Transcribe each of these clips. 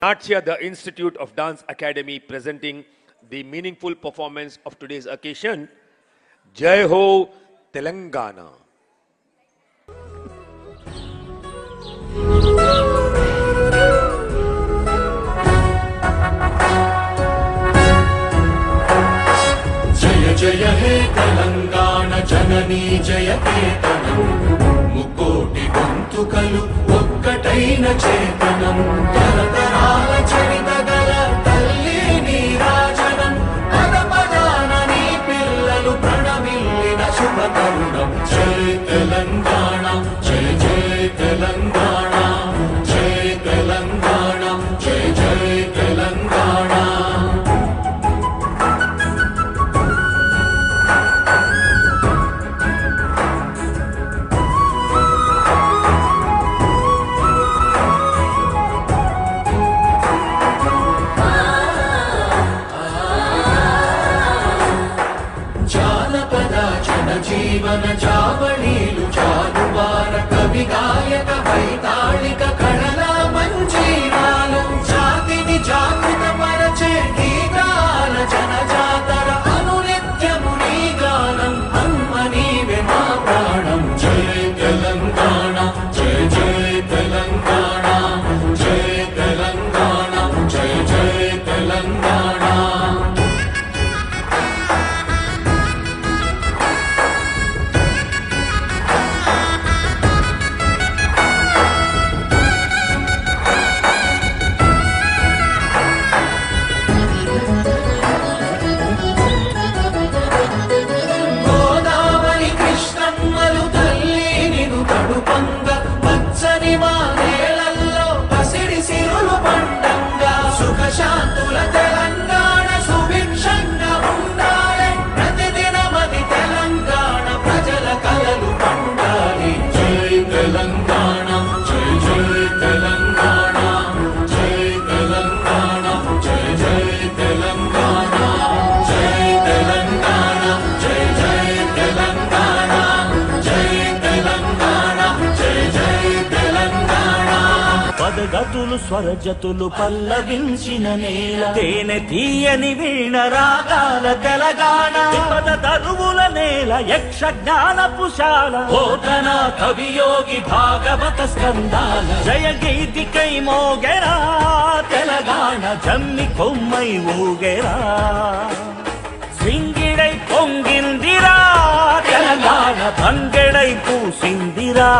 Natya, the Institute of Dance Academy, presenting the meaningful performance of today's occasion. Jai Ho, Telangana. Jaya Jaya He Telangana Janani Jaya Ketanam Mukoti Gontukalu ఒక్కటైన చేతనం తరతరాల చరితగల తల్లి నీరాజనం పద పదాన నీ పిల్లలు ప్రణమిల్లిన శుభ తరుణం జై తెలంగాణ జై జై తెలంగాణ జై తెలంగాణ జై జై తెలంగాణ. జీవన చావళీలు చాలువార కవి గాయక వైతాళిక కళల మంజీరాలు జాతిని జాగృత పరచే గీతాల జనజాతర అనునిత్యము నీ గానం అమ్మ నీవే మా ప్రాణం జై తెలంగాణ జై జై తెలంగాణ జై తెలంగాణ జై జై తెలంగాణ. శాంతుల తెలంగాణ సుభిక్షంగా ఉండాలి ప్రతిదినమది తెలంగాణ ప్రజల కలలు పండాలి జై తెలంగాణ జై జై తెలంగాణ జై తెలంగాణ జై జై తెలంగాణ జై తెలంగాణ జై జై తెలంగాణ జై తెలంగాణ జై జై తెలంగాణ. పదగతులు స్వరజతులు పల్లవించిన నేల తేనె తీయని వీణ రాగాల తెలంగాణ పద తరువుల నేల యక్ష జ్ఞానపుశాల ఓటన కవియోగి భాగవత స్కందాల జయ గీతికై మోగెరా తెలంగాణ జమ్మి కొమ్మై ఊగెరా సింగిడై పొంగిందిరా తెలంగాణ తంగెడై పూసిందిరా.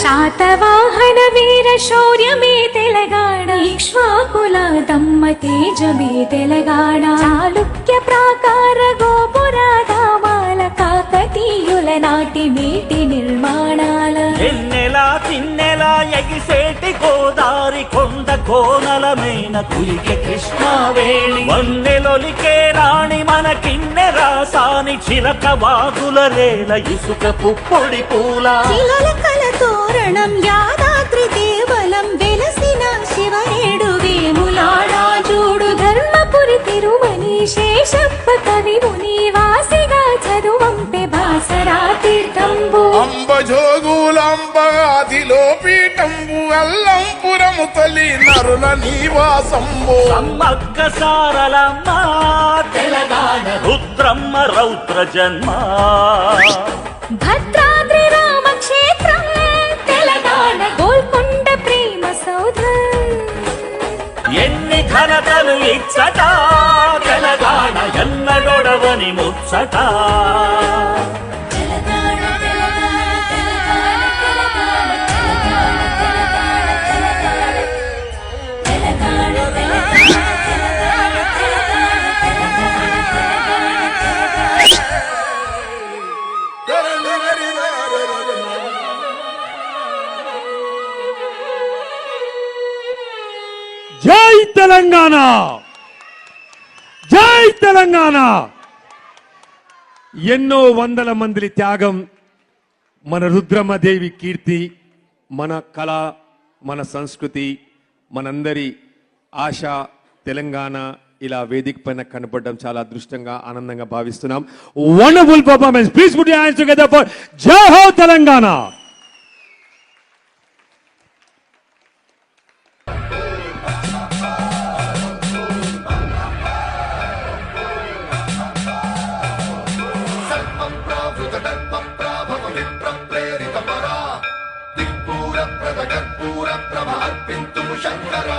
శాతవాహన వీర శౌర్యమే తెలంగాణ ఇక్ష్వాకుల దమ్మ తేజమే తెలంగాణ చాళుక్య ప్రాకార గోపురాధామాల కాకతీయుల నాటి మేటి నిర్మాణాల ఎన్నెలా తిన్నెలా ఎగిసేటి గోదారి కొండ కోనలమైన కులికె కృష్ణావేణి వన్నెలొలికే రాణి మన కిన్నెరా సాని చిలక వాగుల రేల ఇసుక పుప్పొడి పూల తోరణం యాదాద్రి దేవలం వెలసిన శివనేడు వేములాడా చూడు ధర్మపురి తిరుమని శేషప్ప కవి ముని వాసిగా చదువంపె బాసరా తీర్థంబు అంబజోగులంబగాదిలో పీఠంబు అల్లంపురము తల్లి నరుల నివాసంబు సమ్మక్క సారలమ్మ తెలంగాణ రుద్రమ్మ రౌద్ర జన్మ భద్రాద్రి రామక్షేత్రం తెలంగాణ గోల్కొండ ప్రేమ సౌధ ఎన్ని ఘనతలు ఇచ్చట తెలంగాణ ఎన్నడొడవని ముచ్చట జై తెలంగాణ జై తెలంగాణ. ఎన్నో వందల మంది త్యాగం మన రుద్రమ్మదేవి కీర్తి మన కళ మన సంస్కృతి మనందరి ఆశ తెలంగాణ ఇలా వేదిక పైన కనపడడం చాలా అదృష్టంగా ఆనందంగా భావిస్తున్నాం. Wonderful performance. Please put your hands together for జై హో తెలంగాణ. కర్పూర ప్రభార్పింతు శంకరా